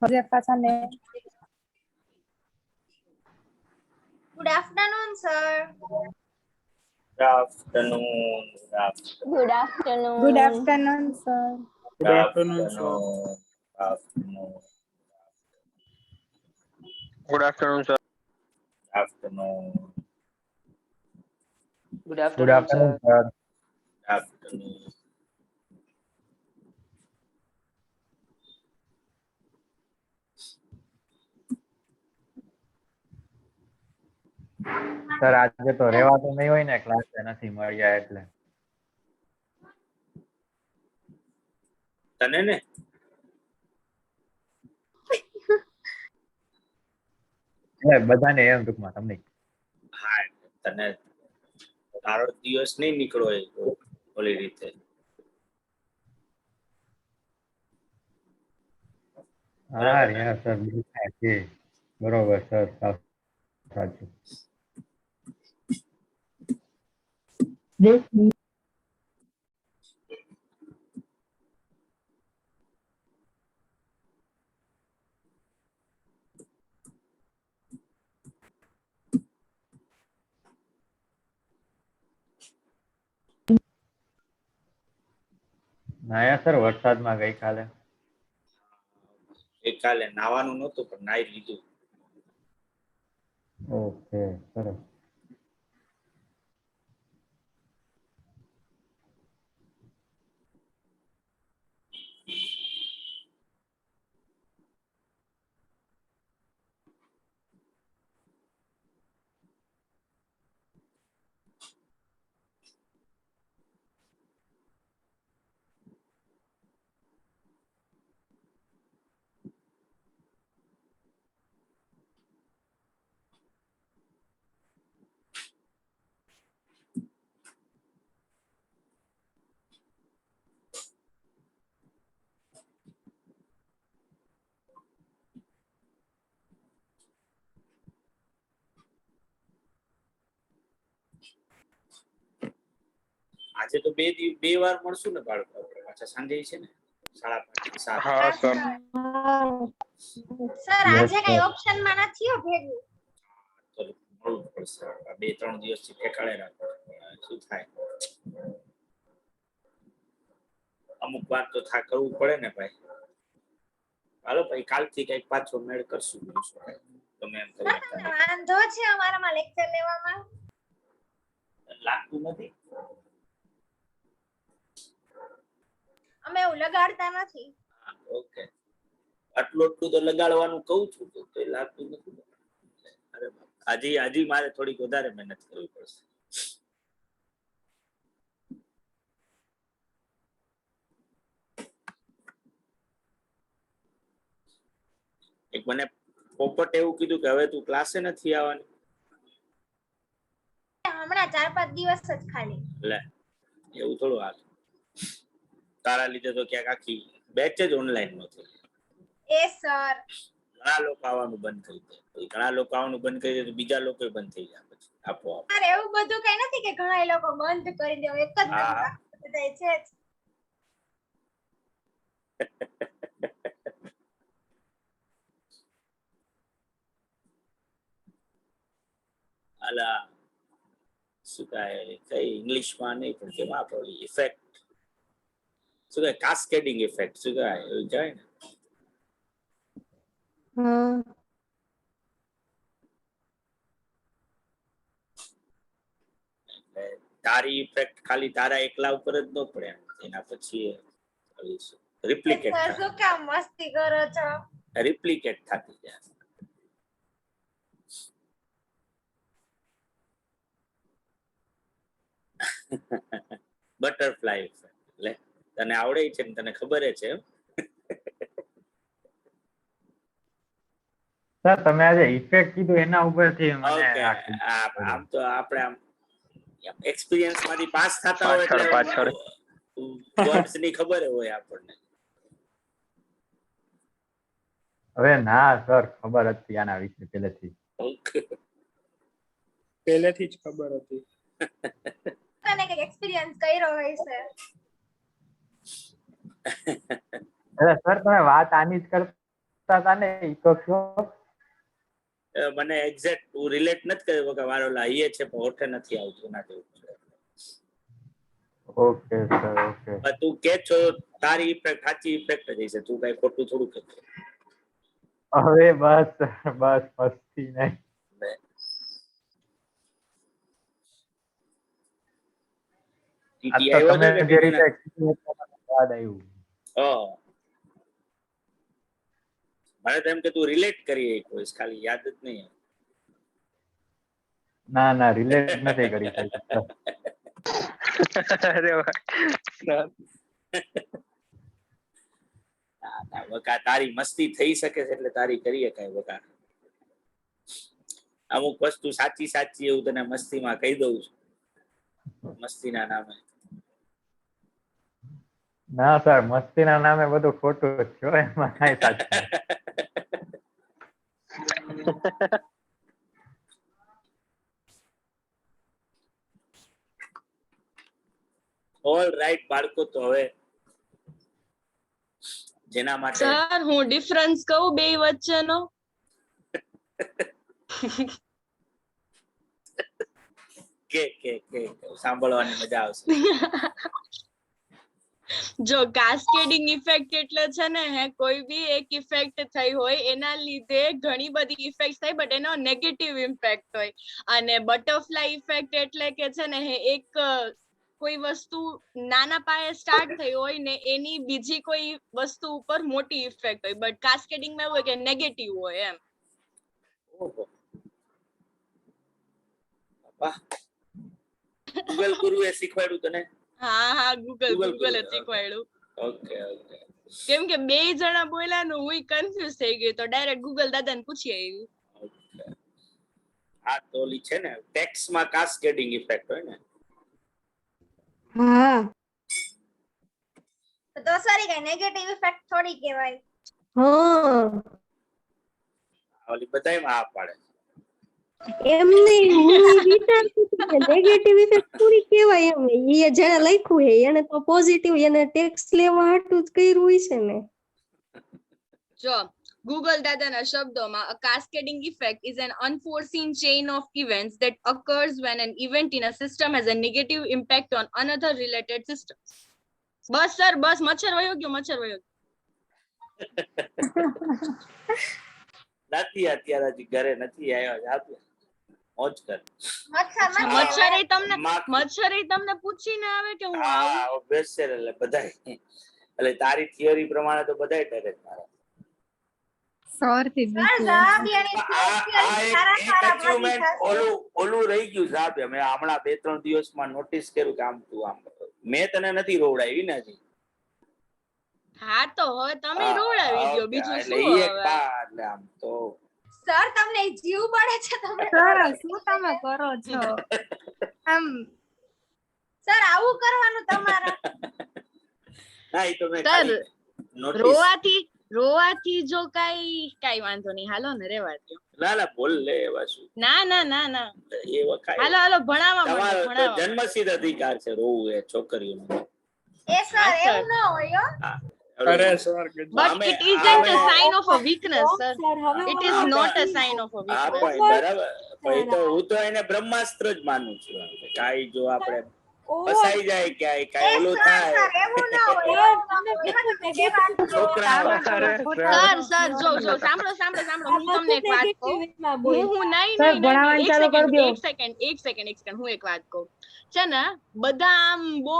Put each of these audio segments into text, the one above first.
Josefa Sane. Good afternoon, sir. Good afternoon. Good afternoon. Good afternoon, sir. Good afternoon, sir. Good afternoon, sir. Afternoon. Good afternoon, sir. Afternoon. Sir આજે તો રેવાતું નહીં હોય ને class નથી મળ્યા એટલે તને ને બધાને એમ ટૂંકમાં તમને હા તને તારો દિવસ નહીં નીકળો એ ઓલી રીતે હા યાર સર બીજું કાંઈ છે બરોબર સર સાચું નાયા સર વરસાદમાં ગઈકાલે નાવાનું નહોતું પણ નાઈ લીધું ઓકે સરસ આજે તો બે વાર મળશું ને બાળકો આપણે પાછા સાંજે છે ને 5:30 હા સર સર આજે કઈ ઓપ્શન માં નથી ભેગું તો મળવું પડશે 2-3 દિવસથી ઠેકાણે રાખો શું થાય અમુક વાર તો કરવું પડે ને ભાઈ હાલો ભાઈ કાલથી કઈક પાછો મેળ કરશું તમે એમ કરી વાંધો છે અમારામાં લેક્ચર લેવામાં લાગતું નથી અમે એવું લગાડતા નથી ઓકે આટલું તો લગાડવાનું કહું છું તો લાગતું નથી અરે આજે મારે થોડીક વધારે મહેનત કરવી પડશે એક મને પોપટ એવું કીધું કે હવે તું ક્લાસે નથી આવવાની હમણાં 4-5 દિવસ જ ખાલી લે એવું થોડું હાલ તારા લીધે તો ક્યાંક આખી બેચ જ ઓનલાઈન નથી એ સર ઘણા લોકો આવવાનું બંધ કરી દે ઘણા લોકો આવવાનું બંધ કરી દે તો બીજા લોકો બંધ થઈ જાય પછી આપોઆપ અરે એવું બધું કઈ નથી કે ઘણા લોકો બંધ કરી દે એક જ બધા છે અલા શું કહે કઈ ઇંગ્લિશમાં નહીં પણ કેમાં આપણે ઇફેક્ટ શું કહે કાસ્કેડિંગ ઇફેક્ટ શું કહે એવું જાય ને તારી ઇફેક્ટ ખાલી તારા એકલા ઉપર જ ન પડે એના પછી રિપ્લિકેટ શું કામ મસ્તી કરો છો રિપ્લિકેટ થતી જાય બટરફ્લાય ઇફેક્ટ એટલે તને આવડે છે ને તને ખબર છે સર તમે આજે ઇફેક્ટ કીધું એના ઉપરથી મને આમ તો આપણે આમ એક્સપિરિયન્સ માંથી પાસ થતા હોય એટલે પાછળ વર્ડ્સ ની ખબર હોય આપણને હવે ના સર ખબર હતી આના વિશે પહેલેથી જ ખબર હતી તને કઈ એક્સપિરિયન્સ કર્યો હોય છે અરે સર તમે વાત આની જ કરતા હતા ને ઈ તો કયો. મને એક્ઝેક્ટ હું રિલેટ નથી કર્યો કે મારો લાઈએ છે પણ હોઠે નથી આવતું ના જેવું છે. Okay sir okay. પણ તું કે છો તારી ઇફેક્ટ સાચી ઇફેક્ટ જ છે, તું કઈ ખોટું થોડું કે હવે બસ મસ્તી નહીં. TTI આ તો આવ્યો તમે હતો કે જે TTI રીતે explain કર્યું મને યાદ આવ્યું. મને તો એમ કે તું રિલેટ કરી કોઈ ખાલી યાદ જ નહીં. ના રિલેટ નથી કરી શકતા. અરે વાહ સર વકા તારી મસ્તી થઈ શકે છે એટલે તારી કરીએ કઈ વકા. અમુક વસ્તુ સાચી એવું તને મસ્તીમાં કહી દઉં છું, મસ્તીના નામે. ના સર મસ્તીના નામે બધું ખોટું જ છે હો, એમાં કાંઈ સાચું નથી. ઓલ રાઈટ બાળકો, તો હવે જેના માટે સર હું ડિફરન્સ કહું બે વચ્ચેનો. કે સાંભળવાની મજા આવશે. જો કાસ્કેડિંગ ઇફેક્ટ એટલે છે ને હે કોઈ બી એક ઇફેક્ટ થઈ હોય એના લીધે ઘણી બધી ઇફેક્ટ થાય બટ એનો નેગેટિવ ઇમ્પેક્ટ હોય. અને બટરફ્લાય ઇફેક્ટ એટલે કે છે ને હે એક કોઈ વસ્તુ નાના પાયે સ્ટાર્ટ થઈ હોય ને એની બીજી કોઈ વસ્તુ ઉપર મોટી ઇફેક્ટ હોય, બટ કાસ્કેડિંગ માં એવું હોય કે નેગેટિવ હોય એમ. ઓહો વાહ, ગૂગલ ગુરુએ શીખવાડ્યું તને? હા Google ગૂગલે Guru, શીખવાડ્યું. ઓકે. કેમ કે બે જણા બોલ્યા નું હું કન્ફ્યુઝ થઈ ગઈ તો ડાયરેક્ટ ગૂગલ દાદાને પૂછી આવી. આ તો ઓલી છે ને ટેક્સ્ટમાં કાસ્કેડિંગ ઇફેક્ટ હોય ને. હા તો સોરી કઈ નેગેટિવ ઇફેક્ટ થોડી કહેવાય. હા ઓલી બધાયમાં આ પાડે. એમ નહીં, હું વિચારતી હતી કે નેગેટિવ ઇફેક્ટ પૂરી કેવાય એમ. એ જેને લખ્યું હે એને તો પોઝિટિવ એને ટેક્સ લેવા હાટું જ કર્યું હોય છે ને. જો ગૂગલ દાદાના શબ્દોમાં a cascading effect is an unforeseen chain of events that occurs when an event in a system has a negative impact on another related system. બસ સર બસ, મચ્છર વયો ગયો. નથી અત્યારે હજી ઘરે નથી આવ્યો, જાતું મોજ કર. મચ્છરે તમને પૂછીને આવે કે હું આવું. હા બેસે એટલે બધાય, એટલે તારી થિયરી પ્રમાણે તો બધાય ડરે તારા. ઓલું રહી ગયું સાહેબ. મેં હમણાં 2-3 દિવસમાં નોટિસ કર્યું કે આમ તું આમ મેં તને નથી રોવડાવી ને હજી. હા તો હવે તમે રોવડાવી દો, બીજું એટલે શું ઈ એક હવે. એટલે આમ તો સર તમને જીવ બળે છે તમે શું તમે કરો છો આમ? સર આવું કરવાનું તમારે? ના ઈ તો મેં સર ખાલી notice- રોવાથી જો કાઈ વાંધો નહીં, હાલો ને રેવા દો. ના બોલ લે એવા શું ના એ વખાય. હાલો ભણાવવા તમારો તો માંડો. જન્મસિદ્ધ અધિકાર છે રોવું એ છોકરીઓનો. એ સર એવું ન હોય હો. અરે sir But it isn't a sign of a weakness, sir. It is not a sign of a હા weakness. ભાઈ બરાબર. ભાઈ તો હું તો એને બ્રહ્માસ્ત્ર જ માનું છું. કાઈ જો આપણે ફસાઈ જાય ક્યાંય કાઈ ઓલું થાય એવું ન હોય. છોકરા સર જો સાંભળો હું તમને એક વાત કહું. હું નહીં એક સેકન્ડ હું એક વાત કહું. છે ને બધા આમ બહુ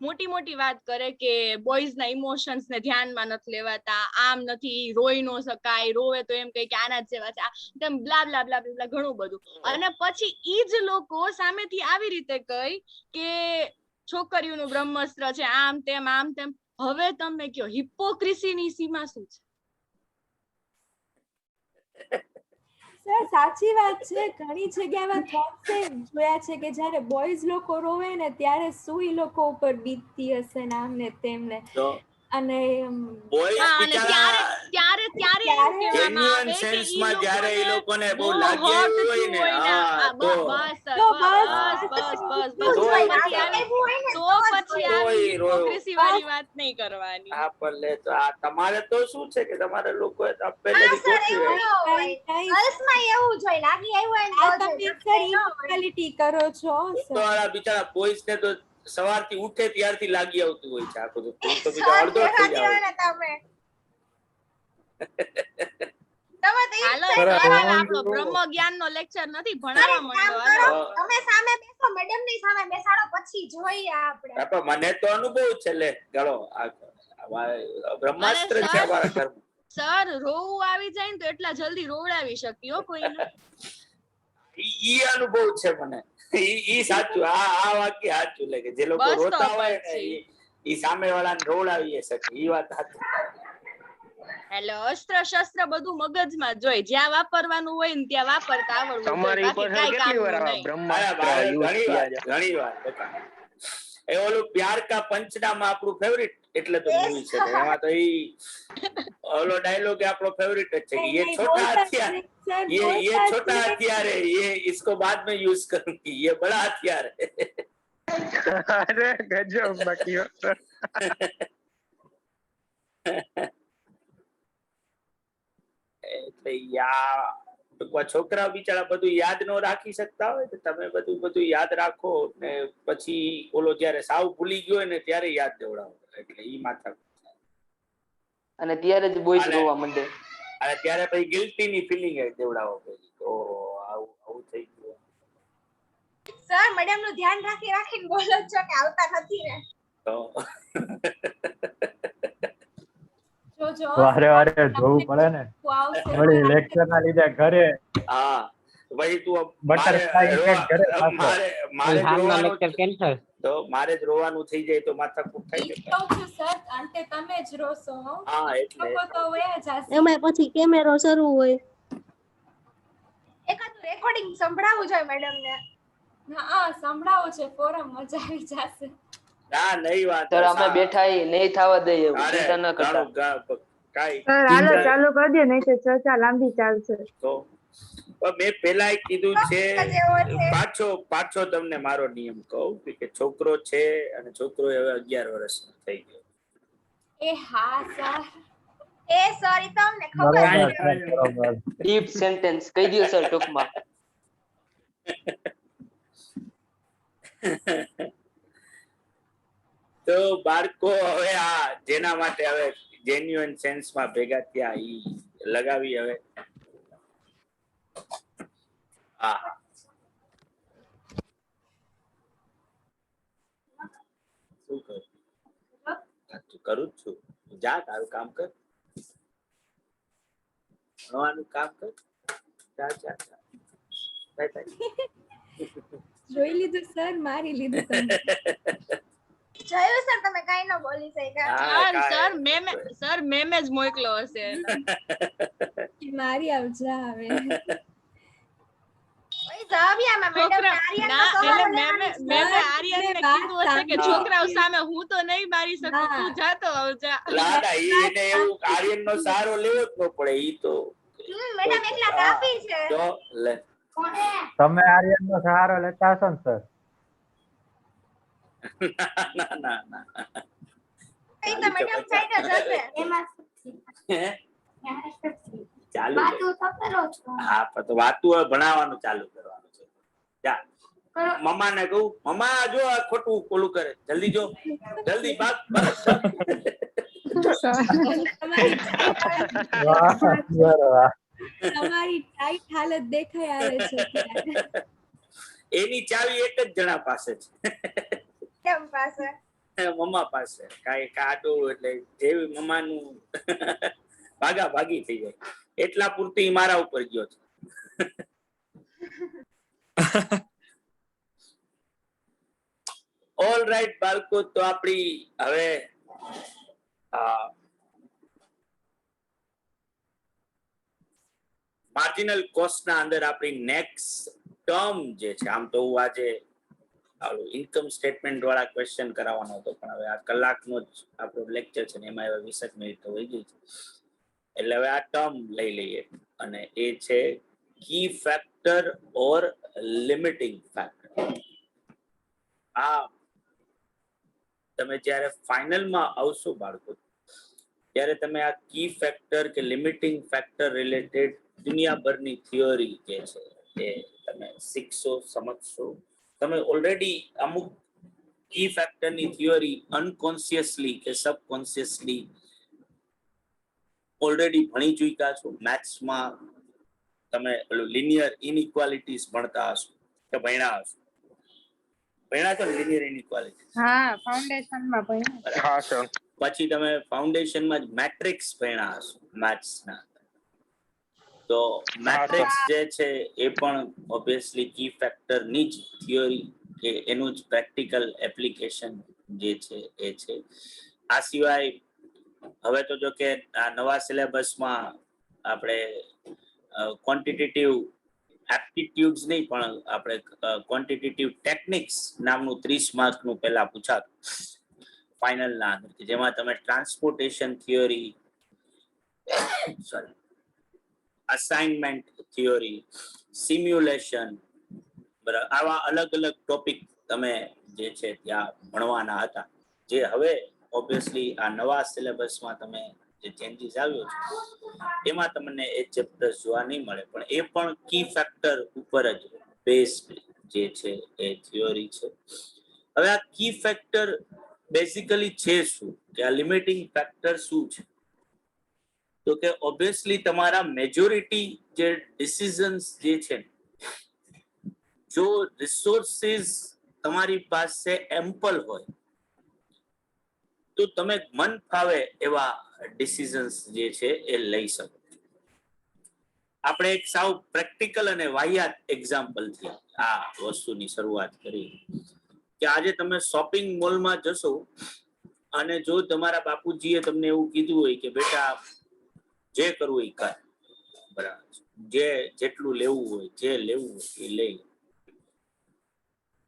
મોટી વાત કરે કે બોયઝ ના ઇમોશન્સ ને ધ્યાનમાં નથી લેવાતા, આમ નથી, રોઈ નો શકાય, રોવે તો એમ કહે કે આના જ જેવા છે, તેમ બ્લા બ્લા બ્લા બ્લા ઘણું બધું. અને પછી ઈ જ લોકો સામેથી આવી રીતે કહી કે છોકરીઓનું બ્રહ્માસ્ત્ર છે, આમ તેમ. હવે તમે કયો હિપોક્રેસીની સીમા શું છે? સર સાચી વાત છે. ઘણી જગ્યામાં થોટ્સ જોયા છે કે જ્યારે બોયઝ લોકો રોવે ને ત્યારે સુઈ લોકો ઉપર બીતતી હશે ને આમ ને તેમને. અને બોયસ હા, અને ત્યારે બિચારા ત્યારે ત્યારે એમ કહેવામાં જેન્યુઅન આવે કે સેન્સ ઈ માં જ્યારે એ લોકોને લોકોને બહુ બહુ લાગી hurt આવ્યું હોય થયું ને, હોય ને. હા, આ તો બસ સર, તો બસ બસ બસ બસ તો બસ એ પછી આવી એવું હોય ને તો તો જ પછી હોય. આવી તોય રોયો. હિપોક્રેસી વાળી વાત નહીં કરવાની. આ ભલે તો આ તમારે તો શું છે કે તમારે લોકોએ તો હા પહેલેથી સર ગોઠવી એવું હોય. ન હોય. ગર્લ્સમાં એવું જ હોય, લાગી આવ્યું આ હોય ને તો તમે જ સર હોય, ન હોય. ઇક્વાલિટી કરો છો તો સર. આ બિચારા બોયસ ને તો સવારથી ઉઠે ત્યારથી લાગી આવતું હોય છે આખું, તો તું તો સર બીજા અડધો થઈ કેવા જાવ. દેવાના તમે. તમે તો ઈ જ હાલો છે સર, ને. સર, હવે રોવાનું આપણો જુઓ. બ્રહ્મ જ્ઞાન નો લેક્ચર નથી, અરે ભણાવવા કામ માંડો કરો, હાલો. તમે સામે બેસો, મેડમ ની સામે બેસાડો, પછી જોઈએ આપણે. પણ મને તો અનુભવ છે, લે ગળો બ્રહ્માસ્ત્ર અરે છે સર. અમારા ઘરમાં. સર રોવું આવી જાય ને તો એટલા જલ્દી રોવડાવી શક્યો કોઈને. ઈ અનુભવ છે મને, ઈ સાચું. આ વાક્ય સાચું, લે કે જે લોકો બસ તો રોતા હોય ને પછી. ઈ સામે વાળાને રોવડાવી શકે, ઈ વાત સાચી. એટલે અસ્ત્ર શસ્ત્ર બધું મગજમાં જ હોય, જ્યાં વાપરવાનું હોય ને ત્યાં વાપરતા આવડવું જોઈએ, તમારી બાકી ઉપર કાંઈ કેટલી વાર કામનું આવા નહીં. બ્રહ્માસ્ત્ર મારે યુઝ ઘણી થયા વાર છે? ઘણી વાર બકા. એ ઓલું પ્યાર કા પંચનામા આપણું ફેવરિટ એટલે તો મૂવી છે ને, એમાં તો ઈ ઓલો ડાયલોગ આપણો ફેવરિટ જ છે કે ये छोटा हथियार, ये छोटा हथियार है, ये इसको बाद में यूज करूंगी, ये बड़ा हथियार है. અરે ગજબ બાકી હો સર. એટલે છોકરા બિચારા બધું યાદ ન રાખી શકતા હોય, તો તમે બધું યાદ રાખો ને પછી ઓલો જયારે સાવ ભૂલી ગયો હોય ને ત્યારે યાદ દેવડાવો, એટલે ઈ માથા. અને ત્યારે જ બોયસ રોવા માંડે. અને ત્યારે પછી ગિલ્ટી ની ફિલિંગ દેવડાવો, પછી ઓહો આવું થઈ ગયું. સર મેડમ નું ધ્યાન રાખીને બોલો છો કે આવતા નથી ને. તો જો વારે વારે જોવું પડે ને, વળી લેક્ચર ના લીધે ઘરે હા પછી તું બટરફ્લાય ઇફેક્ટ ઘરે પાછો. મારે જ રોવાનું, તો મારે જ રોવાનું થઈ જાય તો માથાકૂટ થાય ઈ ને. કહું છું સર, અંતે તમે જ રોશો હો. હા એટલે લોકો તો વયા જશે. એમાં પછી કેમેરો શરૂ હોય. એકાદું રેકોર્ડિંગ સંભળાવવું જોઈએ મેડમ ને. હા સંભળાવો છે, ફોરમ મજા આવી જશે. ના નહીં વાત. સર અમે બેઠા નહીં થવા દઈએ, અરે ચિંતા ન કરતા. કાઈ સર હાલો ચાલુ કરી દે, નહીં તો ચર્ચા લાંબી ચાલશે. તો મેં પેલા કીધું છે, જેવો છે. પાછો તમને મારો નિયમ કહું કે છોકરો છે અને છોકરો હવે 11 વર્ષનો થઈ ગયો. એ હા સર. એ સોરી તમને ખબર બરોબર છે. સર, બરોબર. ડીપ સેન્ટેન્સ કહી દો સર ટૂંકમાં. તો બાળકો હવે આ જેના માટે હવે જેન્યુઅન સેન્સમાં ભેગા થયા ઈ લગાવી હવે. હા શું કરું? કરું જ છું. જા તારું કામ કર, ભણવાનું કામ કર. જા જા જા. Bye bye. જોઈ લીધું સર, મારી લીધું તમે. જોયું સર તમે કઈ ન બોલી શક્યા. સર મેમે જ મોકલો હશે. મારી આવજા હવે. ઓય જાવ્યામાં મેડમ આર્યનનો સવાલ મેમે આર્યનને કીધું હશે કે છોકરાઓ સામે હું તો નહીં મારી શકું, તું જાતો આવજા. લાડા એને એવું આર્યનનો સહારો લેવો જ ન પડે, ઈ તો મેડમ એકલા કાપી છે. જો લે તમે આર્યનનો સહારો લેતા હશો ને સર? ના ના ના કઈ તો મેડમ સાઈડ જ હશે. એમાં ચાલુ હા પણ તો વાતું હવે ભણાવવાનું ચાલુ કરવાનું છે. જા મમ્માને કહું, મમ્મા જો આ ખોટું ઓલું કરે, જલ્દી જો, જલ્દી ભાગ. તમારી ટાઈટ હાલત દેખાય આવે છે. એની ચાવી એક જ જણા પાસે છે. કેમ પાસે? મમ્મા પાસે. કાઈ કાટું એટલે જેવી મમ્માનું ભાગા ભાગી થઈ જાય એટલા પૂરતી મારા ઉપર ગયો છે. ઓલ રાઈટ બાળકો, તો આપણી હવે માર્જિનલ કોસ્ટ ના અંદર આપણી નેક્સ્ટ ટર્મ જે છે, આમ તો હું આજે ઇન્કમ સ્ટેટમેન્ટ વાળા ક્વેશ્ચન કરાવવાનો હતો, પણ હવે આ કલાકનો જ આપણો લેક્ચર છે ને એમાં હવે 20 મિનિટ તો વહી ગઈ છે, એટલે હવે આ ટર્મ લઈ લઈએ અને એ છે કી ફેક્ટર ઓર લિમિટિંગ ફેક્ટર. આ તમે જ્યારે ફાઇનલમાં આવશો બાળકો ત્યારે તમે આ કી ફેક્ટર કે લિમિટિંગ ફેક્ટર રિલેટેડ દુનિયાભરની થિયોરી જે છે એ તમે શીખશો, સમજશો. તમે ઓલરેડી અમુક કી ફેક્ટરની થિયોરી અનકોન્શિયસલી કે સબકોન્શિયસલી ઓલરેડી ભણી ચૂક્યા છો. મેથ્સમાં તમે લિનિયર ઇનઇક્વાલિટીઝ ભણતા હશો કે ભણ્યા હશો? ભણ્યા છો ને લિનિયર ઇનઇક્વાલિટી? હા, ફાઉન્ડેશનમાં ભણ્યા. હા સર. પછી તમે ફાઉન્ડેશનમાં જ મેટ્રિક્સ ભણ્યા હશો મેથ્સના. તો મેટ્રિક્સ જે છે એ પણ ઓબ્વિયસલી કી ફેક્ટરની જ થિયોરી કે એનું જ પ્રેક્ટિકલ એપ્લિકેશન જે છે એ છે. આ સિવાય હવે તો જો કે આ નવા સિલેબસમાં આપણે ક્વોન્ટિટેટિવ એપ્ટિટ્યુડ્સ નહીં પણ આપણે ક્વોન્ટિટેટિવ ટેકનિક્સ નામનું 30 માર્કનું પહેલા પૂછાતું ફાઇનલના અંદર, જેમાં તમે transportation theory, assignment theory, simulation, બરાબર, આવા અલગ અલગ ટોપિક તમે જે છે ત્યાં ભણવાના હતા, જે હવે ઓબ્વિયસલી આ નવા સિલેબસમાં તમે જે ચેન્જીસ આવ્યો છે એમાં તમને એ ચેપ્ટર્સ જોવા નહીં મળે, પણ એ પણ કી ફેક્ટર ઉપર જ બેઝડ જે છે એ થિયોરી છે. હવે આ કી ફેક્ટર બેઝિકલી છે શું, કે આ લિમિટિંગ ફેક્ટર શું છે? તો કે ઓબ્વિયસલી તમારા મેજોરિટી જે ડિસિઝન્સ જે છે, જો રિસોર્સિસ તમારી પાસે એમ્પલ હોય તો તમે મન ફાવે એવા ડિસિઝન્સ જે છે એ લઈ શકો. આપણે એક સાવ પ્રેક્ટિકલ અને વાહિયાત એક્ઝામ્પલથી આ વસ્તુની શરૂઆત કરી કે આજે તમે શોપિંગ મોલમાં જશો અને જો તમારા બાપુજીએ તમને એવું કીધું હોય કે બેટા જે કરવું એ કર, બરાબર, જેટલું લેવું હોય, જે લેવું હોય એ લઈ,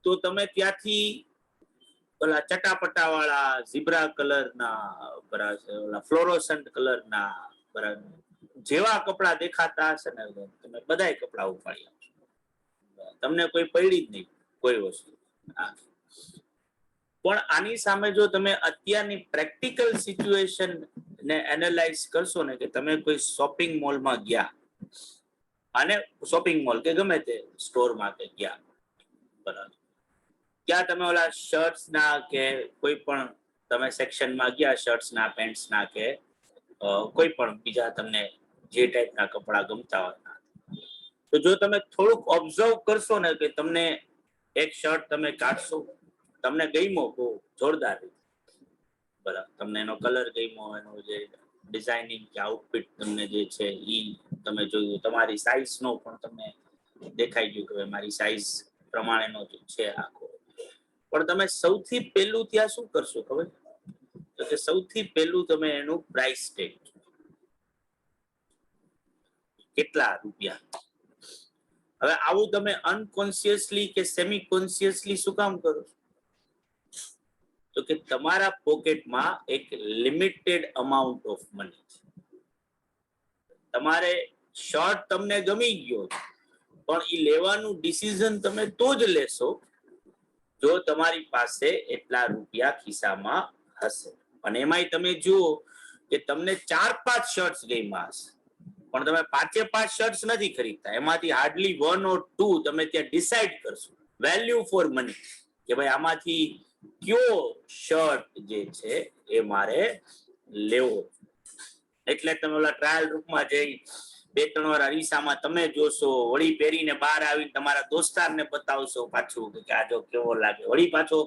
તો તમે ત્યાંથી ઓલા ચટાપટા વાળા ઝીબ્રા કલરના, બરાબર, ઓલા ફ્લોરોસન્ટ કલરના, બરાબર, જેવા કપડા દેખાતા હશે ને તમે બધાય કપડા ઉપાડી આપશો, તમને કોઈ પડી જ નહીં કોઈ વસ્તુ. પણ આની સામે જો તમે અત્યારની પ્રેક્ટિકલ સિચ્યુએશન ને એનાલાઇઝ કરશો ને, કે તમે કોઈ શોપિંગ મોલમાં ગયા અને શોપિંગ મોલ કે ગમે તે સ્ટોરમાં કે ગયા, બરાબર, ત્યાં તમે ઓલા શર્ટ્સ ના કે કોઈ પણ તમે સેક્શનમાં ગયા, શર્ટ્સ ના, પેન્ટ્સ ના કે કોઈ પણ બીજા તમને જે ટાઈપના કપડા ગમતા હોય, તો જો તમે થોડુંક ઓબ્ઝર્વ કરશો ને કે તમને એક શર્ટ તમે કાઢશો, તમને ગમ્યો બહુ જોરદાર, બરાબર, તમને એનો કલર ગમ્યો, એનો જે ડિઝાઇનિંગ કે આઉટફિટ તમને જે છે ઈ તમે જોયું, તમારી સાઇઝ નો પણ તમને દેખાઈ ગયું કે મારી સાઇઝ પ્રમાણેનો છે આખો. પણ તમે સૌથી પહેલું ત્યાં શું કરશો ખબર? તો કે સૌથી પહેલું તમે એનું પ્રાઇસ ટેગ, કેટલા રૂપિયા. હવે આવું તમે અનકોન્શિયસલી કે સેમી કોન્શિયસલી શું કામ કરો? તો કે તમારા પોકેટમાં એક લિમિટેડ અમાઉન્ટ ઓફ મની છે. તમારે શર્ટ તમને ગમી ગયો પણ એ લેવાનું ડિસિઝન તમે તો જ લેશો જો તમારી પાસે એટલા રૂપિયા ખિસ્સામાં હશે. અને એમાંય તમે જુઓ કે તમને 4-5 શર્ટ્સ ગમ્યા હશે પણ તમે 5 શર્ટ્સ નથી ખરીદતા, એમાંથી હાર્ડલી 1 or 2 તમે ત્યાં ડિસાઈડ કરશો વેલ્યુ ફોર મની કે ભાઈ આમાંથી કયો શર્ટ જે છે એ મારે લેવો. એટલે તમે ઓલા ટ્રાયલ રૂમમાં જઈ 2-3 વાર અરીસામાં તમે જોશો, વળી પહેરીને બહાર આવીને તમારા દોસ્તારને બતાવશો પાછું કે આ જો કેવો લાગે, વળી પાછો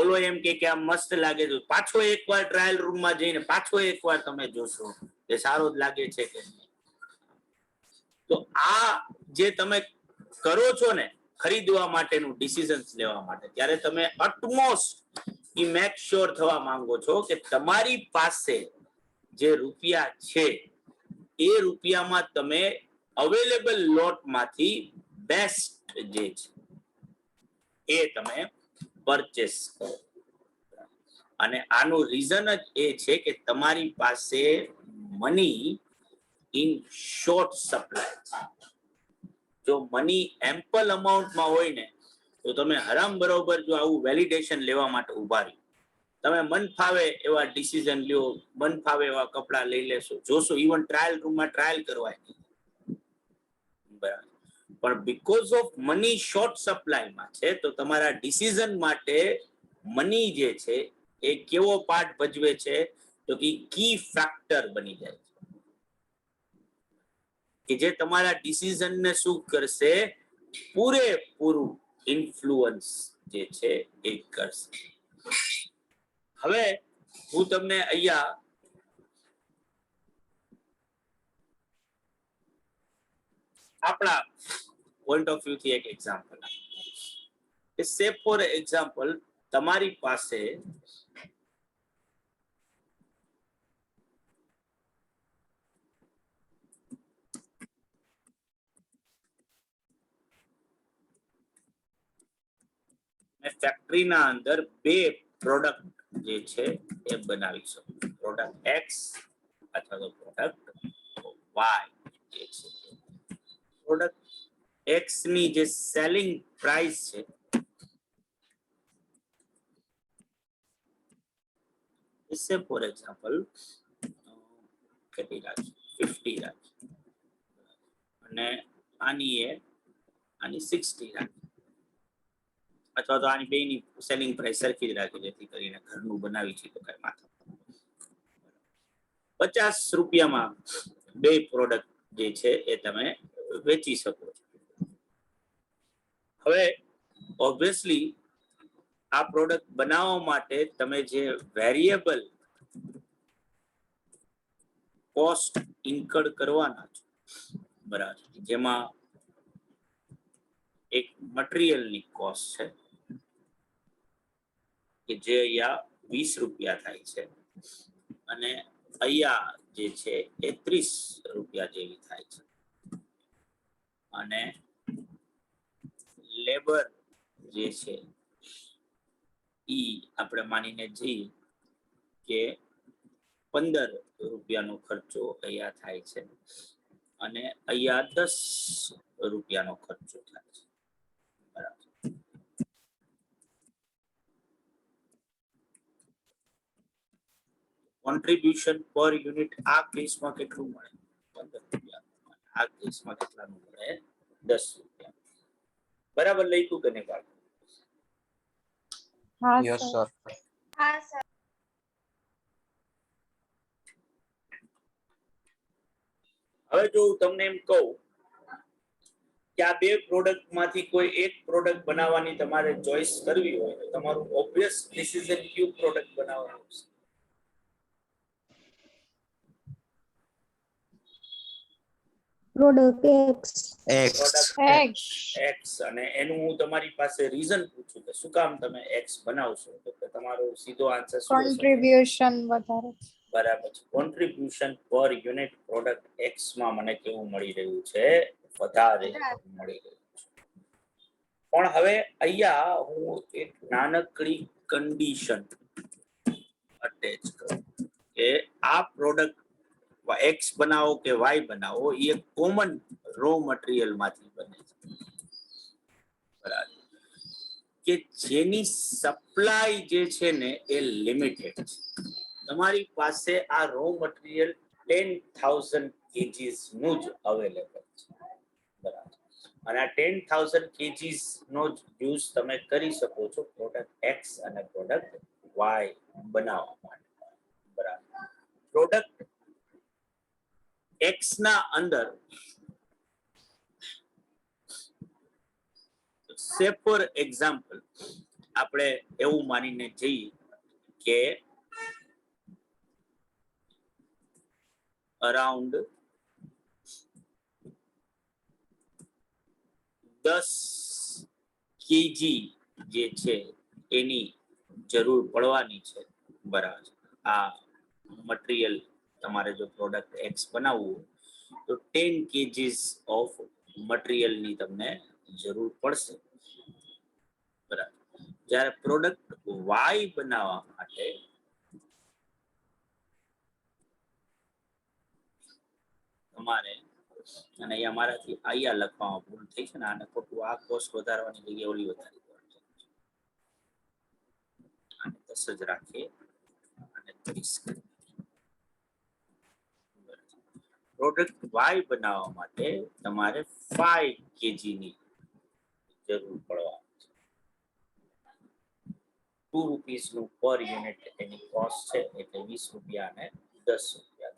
ઓલો એમ કે આ મસ્ત લાગે છે, પાછો એકવાર ટ્રાયલ રૂમમાં જઈને પાછો એકવાર તમે જોશો કે સારો જ લાગે છે કે નહીં. તો આ જે તમે કરો છો ને ખરીદવા માટેનું ડિસિઝન્સ લેવા માટે, ત્યારે તમે અટમોસ્ટ ઈ મેક શ્યોર થવા માંગો છો કે તમારી પાસે જે રૂપિયા છે એ રૂપિયામાં તમે અવેલેબલ લોટમાંથી બેસ્ટ જે છે એ તમે પરચેસ કરો. અને આનું રીઝન જ એ છે કે તમારી પાસે મની ઇન શોર્ટ સપ્લાય છે. જો મની એમ્પલ અમાઉન્ટમાં હોય ને તો તમે હરામ બરોબર જો આવું વેલિડેશન લેવા માટે ઉભા રહ્યો. તમે મન ફાવે એવા ડિસિઝન લ્યો, મન ફાવે એવા કપડા લઈ લેશો, જોશો ઇવન ટ્રાયલ રૂમમાં ટ્રાયલ કરવાય નહીં. બરાબર. પણ બીકોઝ ઓફ મની શોર્ટ સપ્લાયમાં છે તો તમારા ડિસિઝન માટે મની જે છે એ કેવો પાર્ટ ભજવે છે તો કે કી ફેક્ટર બની જાય છે કે જે તમારા ડિસિઝનને શું કરશે, પૂરેપૂરું ઇન્ફ્લુઅન્સ જે છે એ કરશે. હવે હું તમને અહીંયા આપણા પોઈન્ટ ઓફ વ્યૂ થી એક એક્ઝામ્પલ આપું. સે ફોર એક્ઝામ્પલ તમારી પાસે ફેક્ટરીના અંદર બે પ્રોડક્ટ જે છે એ બનાવી શકો. પ્રોડક્ટ એક્સ અથવા તો પ્રોડક્ટ વાય જે છે. પ્રોડક્ટ એક્સ ની જે સેલિંગ પ્રાઇસ છે इससे फॉर एग्जांपल કેટલી રાખી 50 રાખી અને આની 60 રાખી અથવા તો આની બેની સેલિંગ પ્રાઇસ સરખી જ રાખી જેથી કરીને ઘરનું બનાવી છે તો કઈ માથા 50 રૂપિયામાં બે પ્રોડક્ટ જે છે એ તમે વેચી શકો છો. હવે ઓબ્વિયસલી આ પ્રોડક્ટ બનાવવા માટે તમે જે વેરિયેબલ કોસ્ટ ઇન્કર કરવાના છો, બરાબર, જેમાં એક મટીરિયલની કોસ્ટ છે કે જે અહીંયા 20 રૂપિયા થાય છે અને અહીંયા જે છે એ 30 રૂપિયા જેવી થાય છે અને લેબર જે છે ઈ આપણે માનીને જઈએ કે 15 રૂપિયાનો ખર્ચો અહીંયા થાય છે અને અહીંયા 10 રૂપિયાનો ખર્ચો થાય છે. બરાબર. કોન્ટ્રીબ્યુશન પર યુનિટ આ કેસમાં કેટલું મળે? 15 રૂપિયા. આ કેસમાં કેટલાનું મળે? 10 રૂપિયા. બરાબર લખ્યું કે નહીં બાળકો? Yes sir. હા સર. હવે જો હું તમને એમ કહું કે આ બે પ્રોડક્ટ માંથી કોઈ એક પ્રોડક્ટ બનાવવાની તમારે ચોઈસ કરવી હોય તો તમારું ઓબ્વિયસ ડિસિઝન કયું પ્રોડક્ટ બનાવવાનું છે? Product x. અને એનું હું તમારી પાસે રીઝન પૂછું કે શું કામ તમે એક્સ બનાવશો તો કે તમારો સીધો આન્સર શું હશે? કોન્ટ્રીબ્યુશન વધારે. બરાબર છે. કોન્ટ્રીબ્યુશન પર યુનિટ પ્રોડક્ટ એક્સ માં મને કેવું મળી રહ્યું છે? વધારે મળી રહ્યું છે. પણ હવે અહીંયા હું એક નાનકડી કન્ડિશન અટેચ કરું કે આ પ્રોડક્ટ એક્સ બનાવો કે વાય બનાવો એ કોમન રો મટીરિયલ માંથી બને છે, બરાબર, કે જેની સપ્લાય જે છે ને એ લિમિટેડ છે. તમારી પાસે આ રો મટીરિયલ 10,000 kgs નું જ અવેલેબલ છે, બરાબર, અને આ 10,000 kgs નો જ યુઝ તમે કરી શકો છો પ્રોડક્ટ એક્સ અને પ્રોડક્ટ વાય બનાવવા માટે, બરાબર. પ્રોડક્ટ એક્સ ના અંદર સે ફોર એક્ઝામ્પલ આપણે એવું માનીને જઈએ કે અરાઉન્ડ 10 kg જે છે એની જરૂર પડવાની છે, બરાબર. આ મટીરિયલ તમારે જો પ્રોડક્ટ એક્સ બનાવવું તો 10 kgs ઓફ મટીરિયલની તમને જરૂર પડશે, બરાબર. જ્યારે પ્રોડક્ટ વાય બનાવવા માટે તમારે, અને અહીંયા મારાથી અહીંયા લખવામાં ભૂલ થઈ છે ને, આને ખોટું આ કોસ્ટ વધારવાની જગ્યાએ ઓલી વધારી દેવાની. આને 10 જ રાખીએ અને 30. પ્રોડક્ટ વાય બનાવવા માટે તમારે 5 kg ની જરૂર પડવા છે. 2 રૂપીસ નું પર યુનિટ એની કોસ્ટ છે, એટલે 20 રૂપિયા અને 10 રૂપિયા.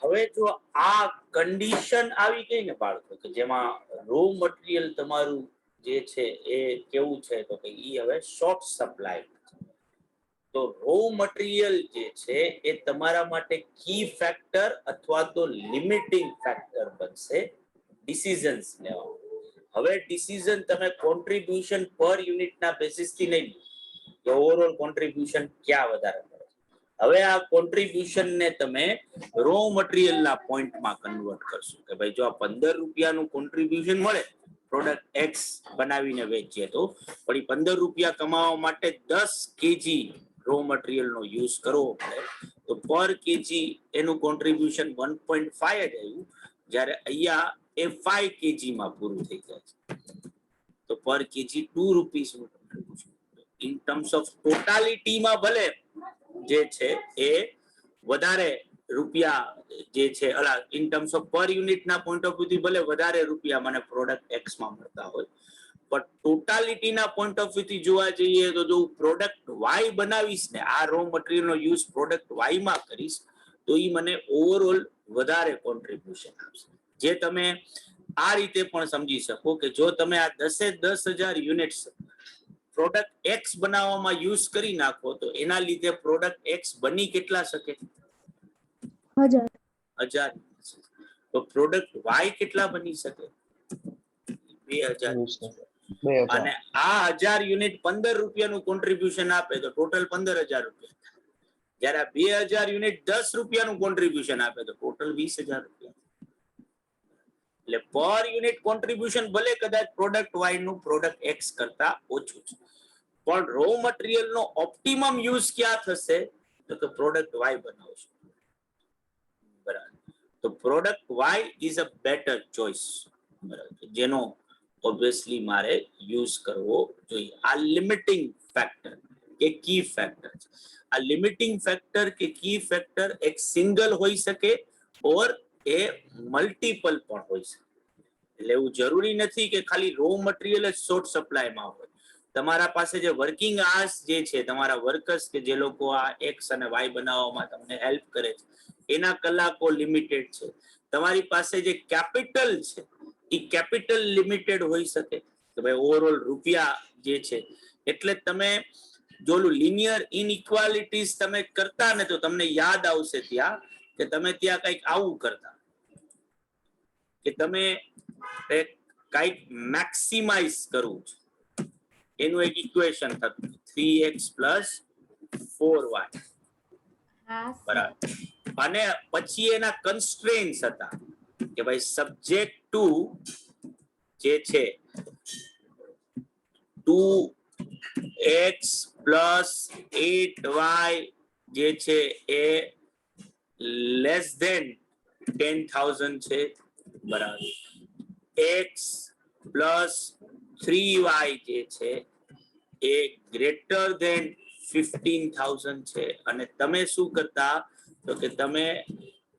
હવે જો આ કન્ડિશન આવી ગઈ ને બાળકો, કે જેમાં રો મટીરિયલ તમારું જે છે એ કેવું છે, તો કે ઈ હવે શોર્ટ સપ્લાય. તો રો મટીરિયલ જે છે એ તમારા માટે કી ફેક્ટર અથવા તો લિમિટિંગ ફેક્ટર બનશે ડિસિઝન્સ લેવા. હવે ડિસિઝન તમે કોન્ટ્રીબ્યુશન પર યુનિટના બેસિસથી નહીં લો કે ઓવરઓલ કોન્ટ્રીબ્યુશન ક્યાં વધારે મળે. હવે આ કોન્ટ્રીબ્યુશન ને તમે રો મટીરિયલના પોઈન્ટમાં કન્વર્ટ કરશો કે ભાઈ જો આ 15 રૂપિયાનું કોન્ટ્રીબ્યુશન મળે પ્રોડક્ટ એક્સ બનાવીને વેચીએ તો, પણ એ 15 રૂપિયા કમાવા માટે 10 kg રો મટીરિયલ નો યુઝ કરવો પડે, તો પર કેજી એનું કોન્ટ્રીબ્યુશન 1.5 જ આવ્યું, જ્યારે અહીંયા એ 5 kg માં પૂરું થઈ જાય છે. તો પર કેજી 2 રૂપીસ નું કોન્ટ્રીબ્યુશન. ઇન ટર્મ્સ ઓફ ટોટાલિટીમાં ભલે જે છે એ વધારે રૂપિયા જે છે, ઇન ટર્મ્સ ઓફ પર યુનિટના પોઈન્ટ ઓફ વ્યૂથી ભલે વધારે રૂપિયા મને પ્રોડક્ટ એક્સ માં મળતા હોય, પણ ટોટાલિટીના પોઈન્ટ ઓફ વ્યૂથી જોવા જઈએ તો જો પ્રોડક્ટ વાય બનાવીશ ને, આ રો મટીરિયલ નો યુઝ પ્રોડક્ટ વાય માં કરીશ, તો એ મને ઓવરઓલ વધારે કોન્ટ્રીબ્યુશન આપશે. જે તમે આ રીતે પણ સમજી શકો કે જો તમે આ 10,000 યુનિટ્સ પ્રોડક્ટ એક્સ બનાવવામાં યુઝ કરી નાખો, તો એના લીધે પ્રોડક્ટ એક્સ બની કેટલા શકે? 1000. તો પ્રોડક્ટ વાય કેટલા બની શકે? 2000. અને આ 1000 યુનિટ 15 રૂપિયાનું કોન્ટ્રીબ્યુશન આપે તો ટોટલ 15,000 રૂપિયા. જ્યારે આ 2000 યુનિટ 10 રૂપિયાનું કોન્ટ્રીબ્યુશન આપે તો ટોટલ 20,000 રૂપિયા. એટલે પર યુનિટ કોન્ટ્રીબ્યુશન ભલે કદાચ પ્રોડક્ટ વાય નું પ્રોડક્ટ એક્સ કરતા ઓછું છે, પણ રો મટીરિયલ નો ઓપ્ટિમમ યુઝ ક્યાં થશે? તો કે પ્રોડક્ટ વાય બનાવશો. બરાબર. તો product Y is a better choice, બરાબર, જેનો ઓબ્વિયસલી મારે યુઝ કરવો જોઈએ. આ લિમિટિંગ ફેક્ટર કે કી ફેક્ટર છે. આ લિમિટિંગ ફેક્ટર કે કી ફેક્ટર એક સિંગલ હોઈ શકે ઓર એ મલ્ટિપલ પણ હોઈ શકે. એટલે એવું જરૂરી નથી કે ખાલી રો મટીરિયલ જ શોર્ટ સપ્લાયમાં હોય. તમારા પાસે જે વર્કિંગ આર્સ જે છે, તમારા વર્કર્સ કે જે લોકો આ એક્સ અને વાય બનાવવામાં તમને હેલ્પ કરે છે, એના કલાકો લિમિટેડ છે. તમારી પાસે જે કેપિટલ છે એ કેપિટલ લિમિટેડ હોઈ શકે કે ભાઈ ઓવરઓલ રૂપિયા જે છે. એટલે તમે જો લિનિયર ઇનઇક્વાલિટીઝ તમે કરતા ને, તો તમને યાદ આવશે ત્યાં કે તમે ત્યાં કંઈક આવું કરતા કે તમે કંઈક મેક્સિમાઇઝ કરવું છે, એનું એક ઇક્વેશન થતું 3x + 4y. બરાબર. અને પછી એના કન્સ્ટ્રેન્ટ્સ હતા કે ભાઈ સબ્જેક્ટ ટુ જે છે 2x + 8y જે છે એ લેસ ધેન 10,000 છે. બરાબર. x + 3y જે છે એ ગ્રેટર ધેન 15,000 છે. અને તમે શું કરતા? તો કે તમે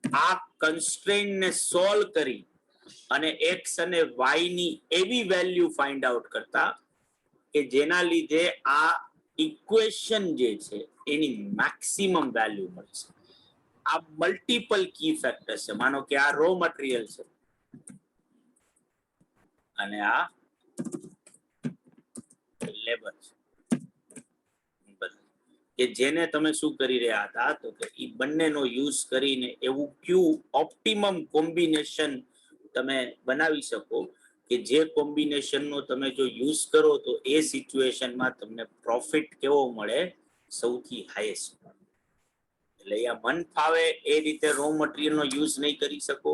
આ કન્સ્ટ્રેન્ટ ને સોલ્વ કરી અને x અને y ની એવી વેલ્યુ ફાઇન્ડ આઉટ કરતા કે જેના લીધે આ ઇક્વેશન જે છે એની મેક્સિમમ વેલ્યુ મળશે. આ મલ્ટિપલ કી ફેક્ટર છે. માનો કે આ રો મટીરિયલ છે અને આ લેબર છે, કે જેને તમે શું કરી રહ્યા હતા? તો કે એ બંનેનો યુઝ કરીને એવું કયું ઓપ્ટિમમ કોમ્બિનેશન તમે બનાવી શકો કે જે કોમ્બિનેશનનો તમે જો યુઝ કરો તો એ સિચ્યુએશનમાં તમને પ્રોફિટ કેવો મળે? સૌથી હાઈએસ્ટ. એટલે અહીંયા મન ફાવે એ રીતે રો મટીરિયલનો યુઝ નહીં કરી શકો,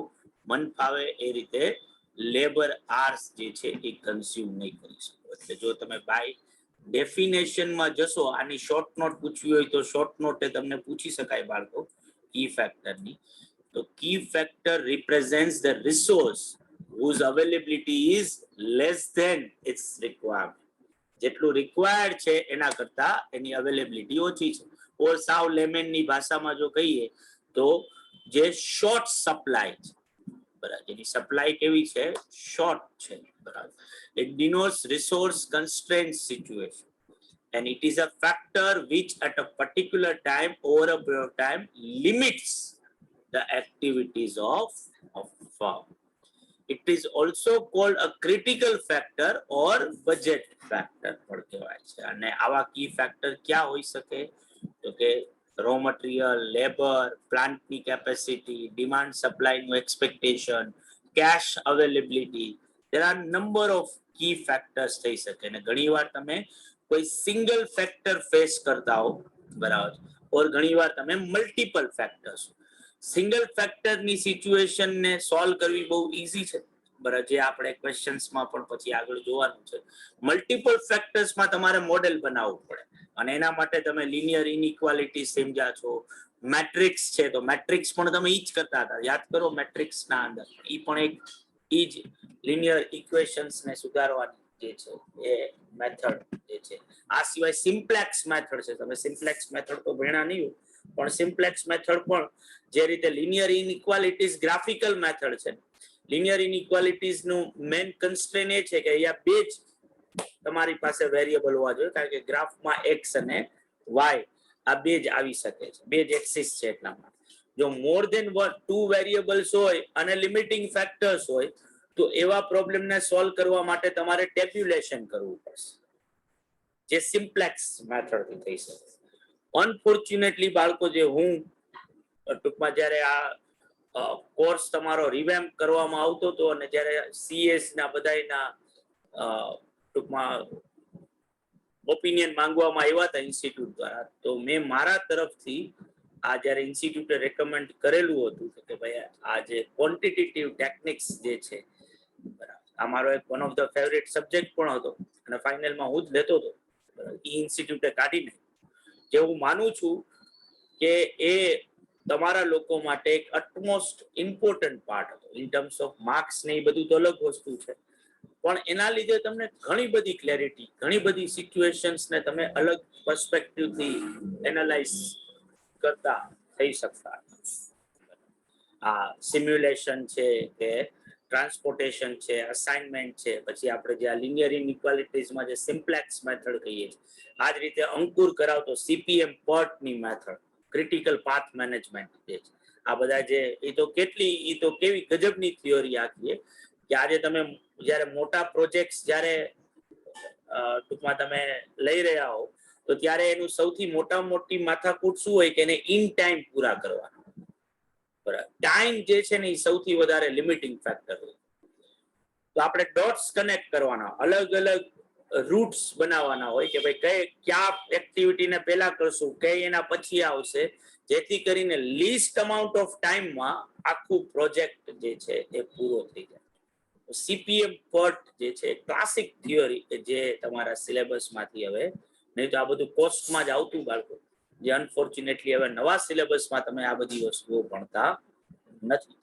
મન ફાવે એ રીતે લેબર આર્સ જે છે એ કન્ઝ્યુમ નહીં કરી શકો. એટલે જો તમે બાય ડેફિનેશનમાં જશો, આની શોર્ટ નોટ પૂછવી હોય તો શોર્ટ નોટ તમને પૂછી શકાય બાળકો કી ફેક્ટરની. તો key factor represents the resource whose availability is less than its requirement. જેટલું રિક્વાયર્ડ છે એના કરતા એની અવેલેબિલિટી ઓછી છે. ઓર સાવ લેમેનની ભાષામાં જો કહીએ તો જે શોર્ટ સપ્લાય છે, બરાબર, જેની સપ્લાય કેવી છે, શોર્ટ છે, બરાબર. It denotes resource constraint situation and it is a factor which at a particular time over a period of time limits the activities of firm. It is also called a critical factor or budget factor પણ કહેવાય છે. અને આવા કી factor ક્યાં હોઈ શકે? તો કે રો મટીરિયલ, લેબર, પ્લાન્ટની કેપેસિટી, ડિમાન્ડ સપ્લાયનું expectation, cash availability. there are number of key factors થઈ શકે. અને ઘણીવાર તમે કોઈ સિંગલ ફેક્ટર ફેસ કરતા હો, બરાબર, ઓર ઘણીવાર તમે મલ્ટિપલ ફેક્ટર્સ. સિંગલ ફેક્ટરની સિચ્યુએશન ને સોલ્વ કરવી બહુ ઈઝી છે, બરાબર, જે આપણે ક્વેશ્ચન્સમાં પણ પછી આગળ જોવાનું છે. મલ્ટિપલ ફેક્ટર્સમાં તમારે મોડેલ બનાવવું પડે અને એના માટે તમે લિનિયર ઇનઇક્વાલિટી સમજ્યા છો. મેટ્રિક્સ છે તો મેટ્રિક્સ પણ તમે ઈ જ કરતા હતા, યાદ કરો મેટ્રિક્સના અંદર ઈ પણ એક ઈ જ લિનિયર ઇક્વેશન્સ ને સુધારવાની જે છે એ મેથડ જે છે. આ સિવાય સિમ્પ્લેક્સ મેથડ છે, તમે સિમ્પ્લેક્સ મેથડ તો ભણ્યા નહીં હોય, પણ સિમ્પ્લેક્સ મેથડ પણ જે રીતે લિનિયર ઇનઇક્વાલિટીઝ ગ્રાફિકલ મેથડ છે. લિનિયર ઇનઇક્વાલિટીઝ નું મેઇન કન્સ્ટ્રેન એ છે કે અહીંયા બે જ તમારી પાસે વેરિયેબલ હોવા જોઈએ, કારણ કે ગ્રાફમાં એક્સ અને વાય આ બે જ આવી શકે છે, બે જ એક્સિસ છે. એટલા માટે જો મોર ધેન 2 વેરિયેબલ્સ હોય અને લિમિટિંગ ફેક્ટર્સ હોય તો એવા પ્રોબ્લેમને સોલ્વ કરવા માટે તમારે ટેબ્યુલેશન કરવું પડશે, જે સિમ્પ્લેક્સ મેથડથી થઈ શકે. અનફોર્ચ્યુનેટલી બાળકો, જે હું ટૂંકમાં જ્યારે આ કોર્સ તમારો રિવેમ્પ કરવામાં આવતો હતો અને જ્યારે સીએસ ના બધાના ટૂંકમાં ઓપિનિયન માંગવામાં આવ્યા હતા ઇન્સ્ટિટ્યૂટ દ્વારા, તો મેં મારા તરફથી આ જ્યારે ઇન્સ્ટિટ્યૂટે રેકમેન્ડ કરેલું હતું કે ભાઈ આ જે ક્વોન્ટિટેટિવ ટેકનિક્સ જે છે, આ મારો એક one of the favourite subject પણ હતો અને ફાઇનલમાં હું જ લેતો હતો, ઈ ઇન્સ્ટિટ્યૂટે કાઢીને. જે હું માનું છું કે એ તમારા લોકો માટે એક અટમોસ્ટ ઇમ્પોર્ટન્ટ પાર્ટ હતો. ઇન ટર્મ્સ ઓફ માર્ક્સ ને એ બધું તો અલગ વસ્તુ છે, પણ એના લીધે તમને ઘણી બધી ક્લેરિટી, ઘણી બધી સિચ્યુએશન્સ ને તમે અલગ પર્સપેક્ટિવથી એનાલાઇઝ કરતા થઈ શકતા. આ સિમ્યુલેશન છે કે ટ્રાન્સપોર્ટેશન છે, અસાઇનમેન્ટ છે, પછી આપણે જે આ લિનિયર ઇનઇક્વાલિટીઝમાં જે સિમ્પ્લેક્સ મેથડ કહીએ છીએ, આ જ રીતે અંકુર કરાવતો CPM PERT-ની મેથડ, ક્રિટિકલ પાથ મેનેજમેન્ટ જે છે, આ બધા જે એ તો કેવી ગજબની થિયોરી આખી કે આજે તમે જ્યારે મોટા પ્રોજેક્ટ્સ જ્યારે ટૂંકમાં તમે લઈ રહ્યા હો તો ત્યારે એનું સૌથી મોટી માથાકૂટ શું હોય કે એને ઇન ટાઈમ પૂરા કરવાના. બરાબર, ટાઈમ જે છે ને એ સૌથી વધારે લિમિટિંગ ફેક્ટર હોય. તો આપણે ડોટ્સ કનેક્ટ કરવાના, અલગ અલગ રૂટ્સ બનાવવાના હોય કે ભાઈ ક્યાં એક્ટિવિટીને પહેલા કરશું, કઈ એના પછી આવશે, જેથી કરીને લીસ્ટ અમાઉન્ટ ઓફ ટાઈમમાં આખું પ્રોજેક્ટ જે છે એ પૂરો થઈ જાય. CPM PERT જે છે ક્લાસિક થિયોરી જે તમારા સિલેબસમાંથી હવે, નહીં તો આ બધું કોસ્ટમાં જ આવતું બાળકો, જે અનફોર્ચ્યુનેટલી હવે નવા સિલેબસમાં તમે આ બધી વસ્તુઓ ભણતા નથી.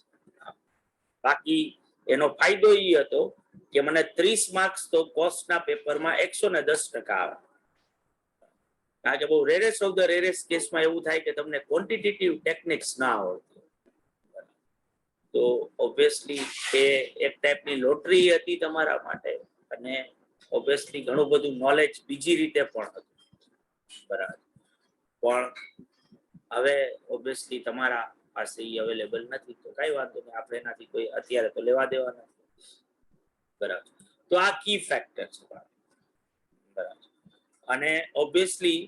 બાકી એનો ફાયદો એ હતો કે મને 30 માર્ક્સ તો કોસ્ટના પેપરમાં 110% આવે, કારણ કે બહુ રેરેસ્ટ ઓફ ધ રેરેસ્ટ કેસમાં એવું થાય કે તમને ક્વોન્ટિટેટિવ ટેકનિક્સ ના આવડતી. તો ઓબ્વિયસલી એ એક ટાઈપની લોટરી હતી તમારા માટે, અને ઓબ્વિયસલી ઘણું બધું નોલેજ બીજી રીતે પણ હતું, બરાબર. પણ હવે ઓબ્વિયસલી તમારા પાસે એ અવેલેબલ નથી, તો કઈ વાંધો નહીં, આપણે એનાથી કોઈ અત્યારે તો લેવા દેવા નથી, બરાબર. તો આ કી ફેક્ટર છે, બરાબર. અને ઓબ્વિયસલી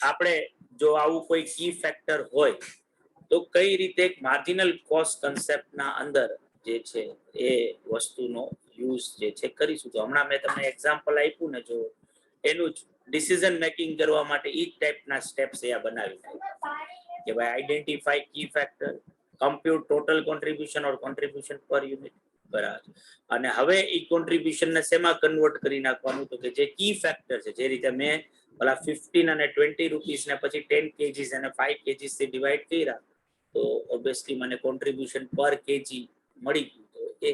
આપણે જો આવું કોઈ કી ફેક્ટર હોય તો કઈ રીતે માર્જિનલ કોસ્ટ કન્સેપ્ટના અંદર જે છે એ વસ્તુનો યુઝ જે છે કરીશું. તો હમણાં મેં તમને એક્ઝામ્પલ આપ્યું ને, જો એનું જ ડિસિઝન મેકિંગ કરવા માટે ઈ ટાઈપના સ્ટેપ્સ અહીંયા બનાવી કે ભાઈ આઈડેન્ટિફાઈ કી ફેક્ટર, કમ્પ્યુટ ટોટલ કોન્ટ્રીબ્યુશન ઓર કોન્ટ્રીબ્યુશન પર યુનિટ, બરાબર. અને હવે ઈ કોન્ટ્રીબ્યુશન ને શેમાં કન્વર્ટ કરી નાખવાનું, તો કે જે કી ફેક્ટર છે, જે રીતે મેં ઓલા 15 અને 20 રૂપીસ ને પછી 10 કેજીસ અને 5 કેજીસ થી ડિવાઈડ કર્યા, તો ઓબ્વિયસલી મને કોન્ટ્રીબ્યુશન પર કેજી મળી ગયું. તો એ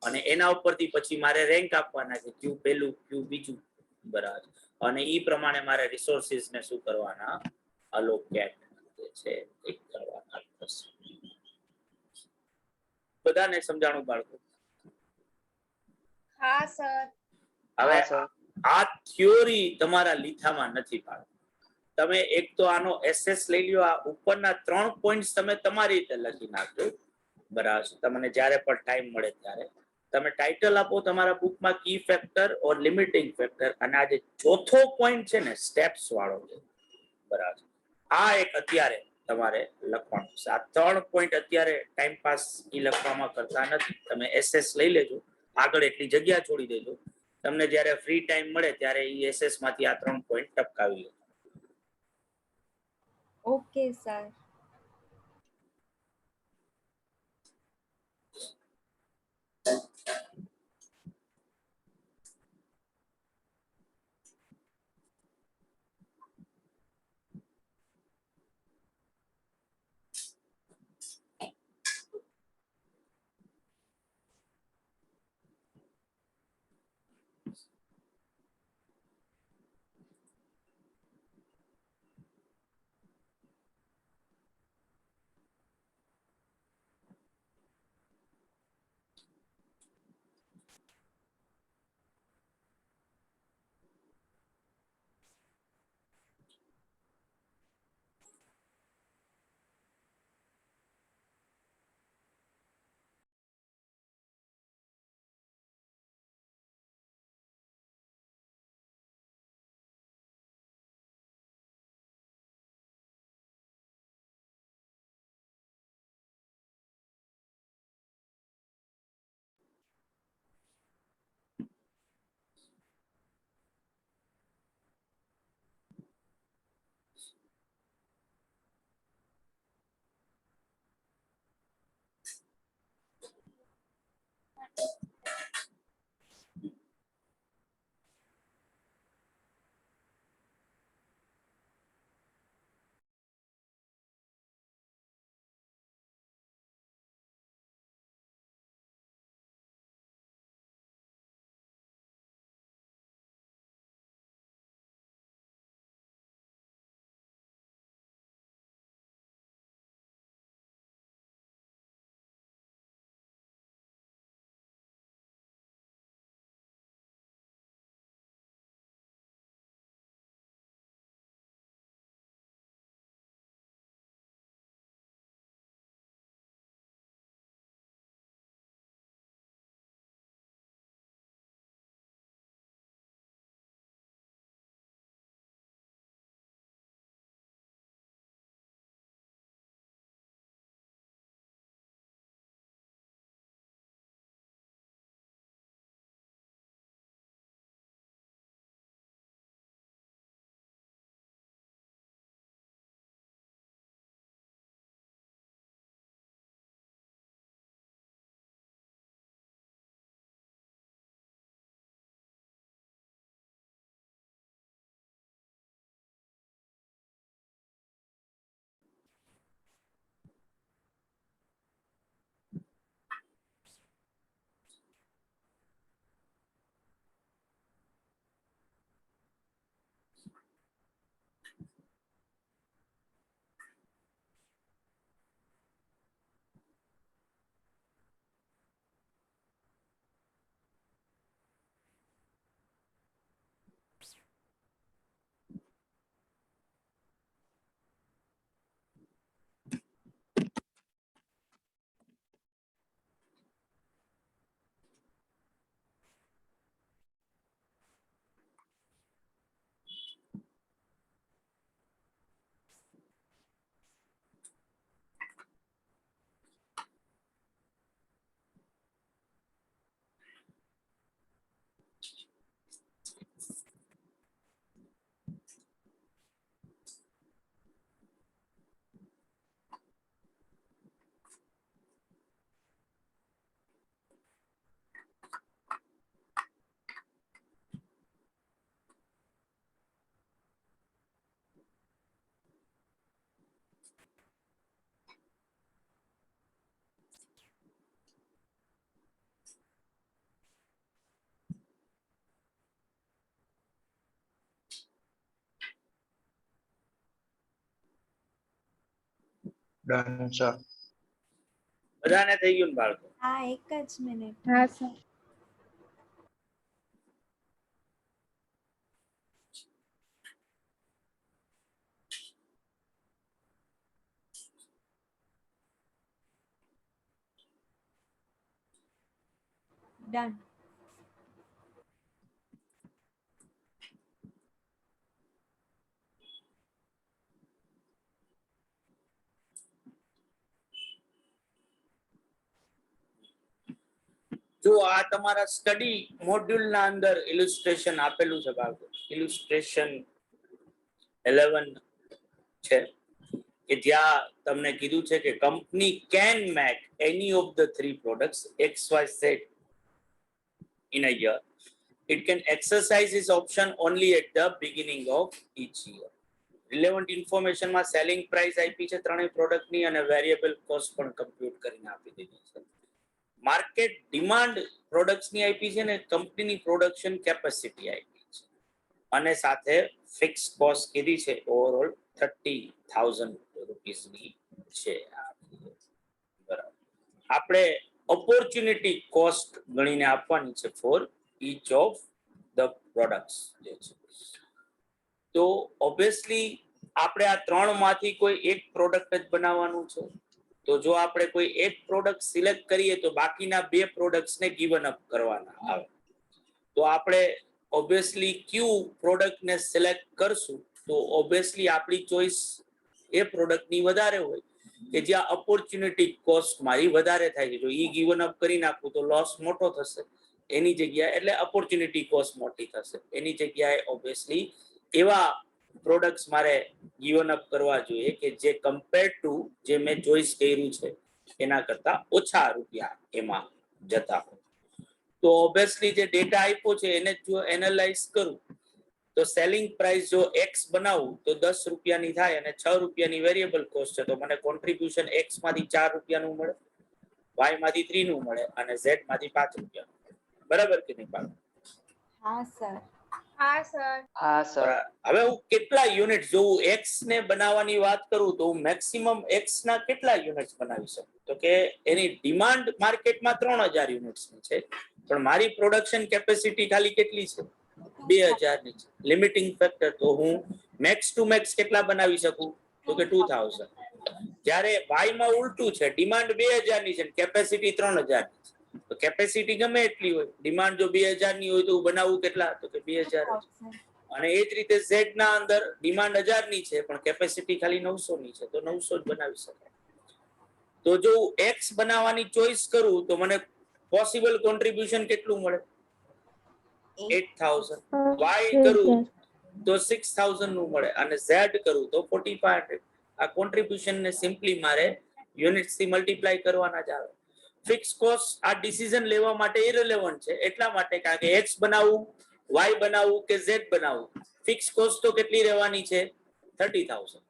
અને એના ઉપરથી પછી મારે રેન્ક આપવાના છે, ક્યુ પહેલું, ક્યુ બીજું. બરાબર. અને ઈ પ્રમાણે મારે રિસોર્સિસ ને શું કરવાના, અલોકેટ છે એ કરવાના થશે. બધાને સમજાણું બાળકો? હા સર. હવે આ થિયોરી તમારા લીથામાં નથી પાડો. તમે એક તો આનો એસેસ લઈ લ્યો, આ ઉપરના 3 પોઈન્ટ્સ તમે તમારી રીતે લખી નાખજો. બરાબર. તમને જ્યારે પણ ટાઈમ મળે ત્યારે તમે ટાઇટલ આપો તમારા બુકમાં કી ફેક્ટર ઓર લિમિટિંગ ફેક્ટર, અને આ જે ચોથો પોઈન્ટ છે ને સ્ટેપ્સ વાળો છે. બરાબર. આ એક અત્યારે તમારે લખવાનું છે. આ 3 પોઈન્ટ અત્યારે ટાઈમ પાસ ઈ લખવામાં કરતા નથી. તમે એસેસ લઈ લેજો, આગળ એટલી જગ્યા છોડી દેજો. તમને જ્યારે ફ્રી ટાઈમ મળે ત્યારે ઈ એસએસ માંથી આ 3 પોઈન્ટ ટપકાવી લો. Okay sir. Done sir. બધાને થઈ ગયું ને બાળકો? હા, એક જ મિનિટ. હા સર. ડન. જો આ તમારા સ્ટડી મોડ્યુલ ના અંદર ઇલુસ્ટ્રેશન આપેલું છે બાળકો. ઇલુસ્ટ્રેશન 11 છે કે જ્યાં તમને કીધું છે કે company can make any of the 3 products XYZ in a year. It can exercise this option only at the beginning of each year. Relevant information માં સેલિંગ પ્રાઇસ આપી છે ત્રણેય પ્રોડક્ટ ની અને વેરિયેબલ કોસ્ટ પણ કમ્પ્યુટ કરીને આપી દીધી છે. માર્કેટ ડિમાન્ડ પ્રોડક્ટ્સ ની આપી છે ને કંપનીની પ્રોડક્શન કેપેસિટી આપી છે અને સાથે ફિક્સ કોસ્ટ કીધી છે ઓવરઓલ 30,000 રૂપીસ ની છે. બરાબર. આપણે ઓપોર્ચ્યુનિટી કોસ્ટ ગણીને આપવાની છે for each of the products જે છે. તો ઓબ્વિયસલી આપણે આ ત્રણ માંથી કોઈ એક પ્રોડક્ટ જ બનાવવાનું છે. તો જો આપણે કોઈ એક પ્રોડક્ટ સિલેક્ટ કરીએ તો બાકીના બે પ્રોડક્ટ્સને ગિવન અપ કરવાના આવે. તો આપણે ઓબ્વિયસલી ક્યુ પ્રોડક્ટને સિલેક્ટ કરશું તો ઓબ્વિયસલી આપણી ચોઈસ એ પ્રોડક્ટની વધારે હોય કે જ્યાં ઓપોર્ચ્યુનિટી કોસ્ટ મારી વધારે થાય છે. જો ઈ ગિવન અપ કરી નાખું તો લોસ મોટો થશે એની જગ્યાએ, એટલે ઓપોર્ચ્યુનિટી કોસ્ટ મોટી થશે એની જગ્યાએ ઓબ્વિયસલી એવા પ્રોડક્ટ્સ મારે ગિવન અપ કરવા જોઈએ કે જે કમ્પેર ટુ જે મેં ચોઈસ કર્યું છે એના કરતા ઓછા રૂપિયા એમાં જતા હોય. તો ઓબ્વિયસલી જે ડેટા આપ્યો છે એને જો એનાલાઇઝ કરું તો સેલિંગ પ્રાઇસ જો X બનાવું તો 10 રૂપિયાની થાય અને 6 રૂપિયાની વેરિયેબલ કોસ્ટ છે તો મને કોન્ટ્રીબ્યુશન X માંથી 4 રૂપિયાનું મળે, Y માંથી 3 નું મળે અને Z માંથી 5 રૂપિયાનું મળે. બરાબર કે નહીં બાળકો? હા સર. હા સર. હા સર. હવે હું કેટલા યુનિટ જો હું X ને બનાવવાની વાત કરું તો હું મેક્સિમમ X ના કેટલા યુનિટ્સ બનાવી શકું? તો કે એની ડિમાન્ડ માર્કેટમાં 3000 યુનિટ્સની છે પણ મારી પ્રોડક્શન કેપેસિટી ખાલી કેટલી છે? 2000 ની છે. લિમિટિંગ ફેક્ટર તો હું મેક્સ ટુ મેક્સ કેટલા બનાવી શકું? તો કે 2000. જ્યારે Y માં ઉલટું છે, ડિમાન્ડ 2000 ની છે કેપેસિટી 3000 ની છે. તો કેપેસિટી ગમે એટલી હોય, ડિમાન્ડ જો 2000 ની હોય તો હું બનાવું કેટલા? તો કે 2000. અને એ જ રીતે Z ના અંદર ડિમાન્ડ 1000 ની છે પણ કેપેસિટી ખાલી 900 ની છે તો 900 જ બનાવી શકાય. તો જો હું X બનાવવાની ચોઈસ કરું તો મને પોસિબલ કોન્ટ્રીબ્યુશન કેટલું મળે? 8000. Y કરું તો 6000 નું મળે અને Z કરું તો 4500. આ કોન્ટ્રીબ્યુશન ને સિમ્પલી મારે યુનિટ્સ થી મલ્ટીપ્લાય કરવાના જ આવે. ફિક્સ કોસ્ટ આ ડિસિઝન લેવા માટે ઇરરિલેવન્ટ છે એટલા માટે કારણ કે X બનાવવું, Y બનાવવું કે Z બનાવવું, ફિક્સ કોસ્ટ તો કેટલી રહેવાની છે? 30,000.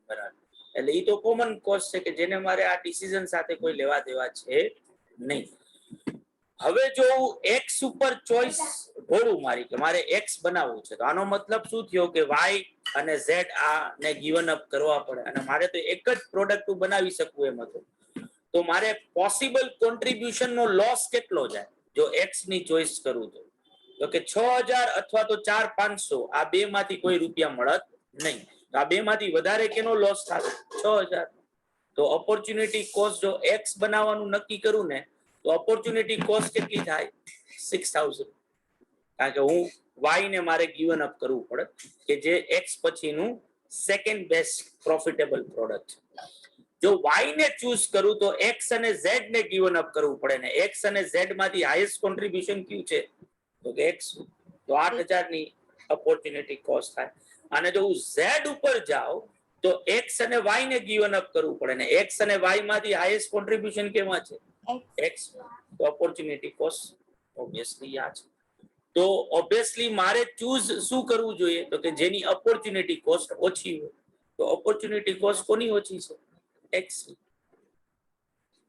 બરાબર. એટલે એ તો કોમન કોસ્ટ છે કે જેને મારે આ ડિસિઝન સાથે કોઈ લેવા દેવા છે નહીં. હવે જો હું X ઉપર ચોઈસ ઢોળું મારી કે મારે X બનાવવું છે તો આનો મતલબ શું થયો કે Y અને Z આ ને ગિવન અપ કરવા પડે અને મારે તો એક જ પ્રોડક્ટ બનાવી શકું એમ હતું. તો મારે પોસિબલ કોન્ટ્રીબ્યુશન નો લોસ કેટલો જાય જો X ની ચોઈસ કરું તો કે 6000 અથવા તો 4500 આ બે માંથી કોઈ રૂપિયા મળત નહીં. તો આ બે માંથી વધારે કેનો લોસ થાય? 6000. તો ઓપોર્ચ્યુનિટી કોસ્ટ જો X બનાવવાનું નક્કી કરું ને તો ઓપોર્ચ્યુનિટી કોસ્ટ કેટલી થાય? 6000. કારણ કે હું Y ને મારે ગિવન અપ કરવું પડે કે જે X પછીનું સેકન્ડ બેસ્ટ પ્રોફિટેબલ પ્રોડક્ટ છે. જો Y ને ચૂઝ કરું તો X અને Z ને ગિવન અપ કરવું પડે ને X અને Z માંથી હાઈએસ્ટ કોન્ટ્રીબ્યુશન કયું છે? તો કે X. તો 8000 ની ઓપોર્ચ્યુનિટી કોસ્ટ થાય. અને જો હું Z ઉપર જાઉં તો X અને Y ને ગિવન અપ કરવું પડે ને X અને Y માંથી હાઈએસ્ટ કોન્ટ્રીબ્યુશન કેમાં છે? X. તો ઓપોર્ચ્યુનિટી કોસ્ટ ઓબ્વિયસલી આ છે. તો ઓબ્વિયસલી મારે ચૂઝ શું કરવું જોઈએ તો કે જેની ઓપોર્ચ્યુનિટી કોસ્ટ ઓછી હોય. તો ઓપોર્ચ્યુનિટી કોસ્ટ કોની ઓછી છે? X.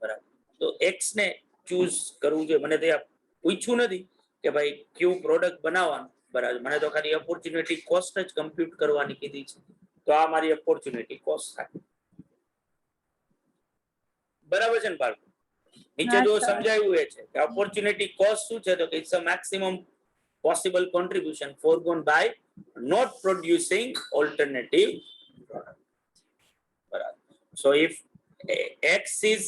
બરાબર. તો X ને ચૂઝ કરવું જોઈએ. મને તો પૂછ્યું નથી કે ભાઈ કયું પ્રોડક્ટ બનાવવાનું. બરાબર. મને તો ખાલી ઓપોર્ચ્યુનિટી કોસ્ટ જ કમ્પ્યુટ કરવાની કીધી છે. તો આ મારી ઓપોર્ચ્યુનિટી કોસ્ટ થાય. બરાબર છે ને બાળકો? નીચે જો સમજાયું એ છે કે ઓપોર્ચ્યુનિટી કોસ્ટ શું છે, તો કે it's a maximum possible contribution foregone by not producing alternative product. So if X is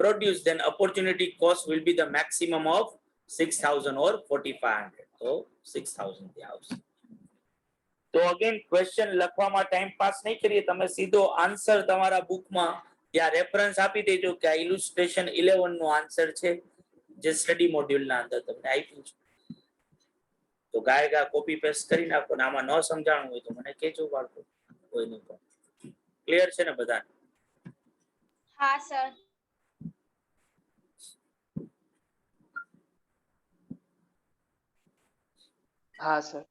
produced, then opportunity cost will be the maximum of 6,000 or 4,500. So 6,000 the house. તો અગેન ક્વેશ્ચન લખવામાં time pass નહીં કરીએ, તમે સીધો answer તમારા બુકમાં ત્યાં reference આપી દેજો કે આ ઇલુસ્ટ્રેશન 11 નો આન્સર છે જે સ્ટડી મોડ્યુલના અંદર તમને આપ્યું છે. તો ગાયગા કોપી પેસ્ટ કરી નાખો ને આમાં ન સમજાણું હોય તો મને કહેજો બાળકો, કોઈ નહીં. ક્લિયર છે ને બધાને? હા સર. હા સર.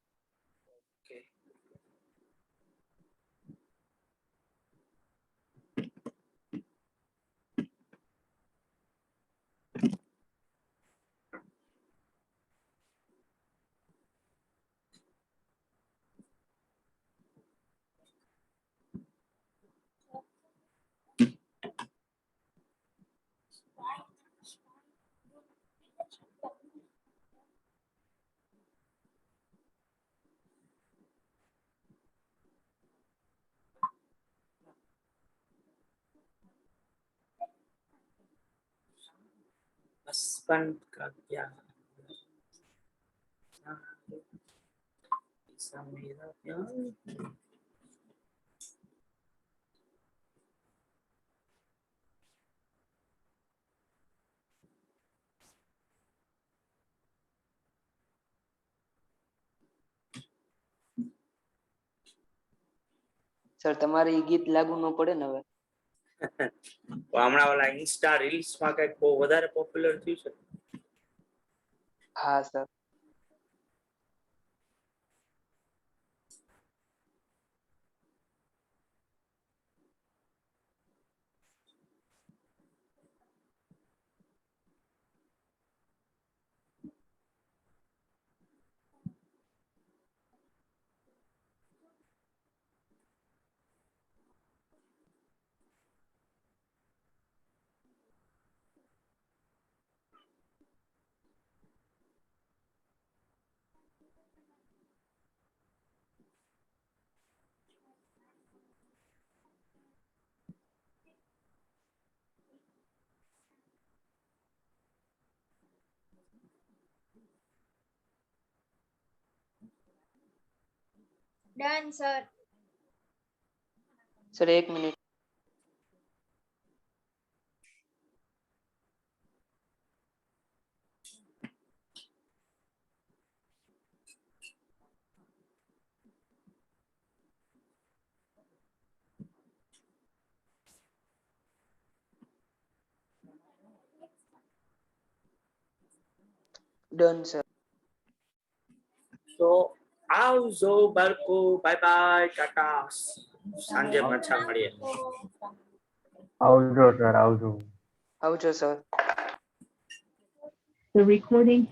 बचपन का क्या ऐसा मेरा प्यार. સર તમારે ઈ ગીત લાગુ ન પડે ને હવે? હમણાં ઓલા ઇન્સ્ટા રીલ્સ માં કઈક બહુ વધારે પોપ્યુલર થયું છે. હા સર. Done sir. સર એક મિનિટ. Done sir. તો આવજો બાળકો, બાય બાય, ટાટા, સાંજે પાછા મળીએ. આવજો સર, આવજો. આવજો સર. The recording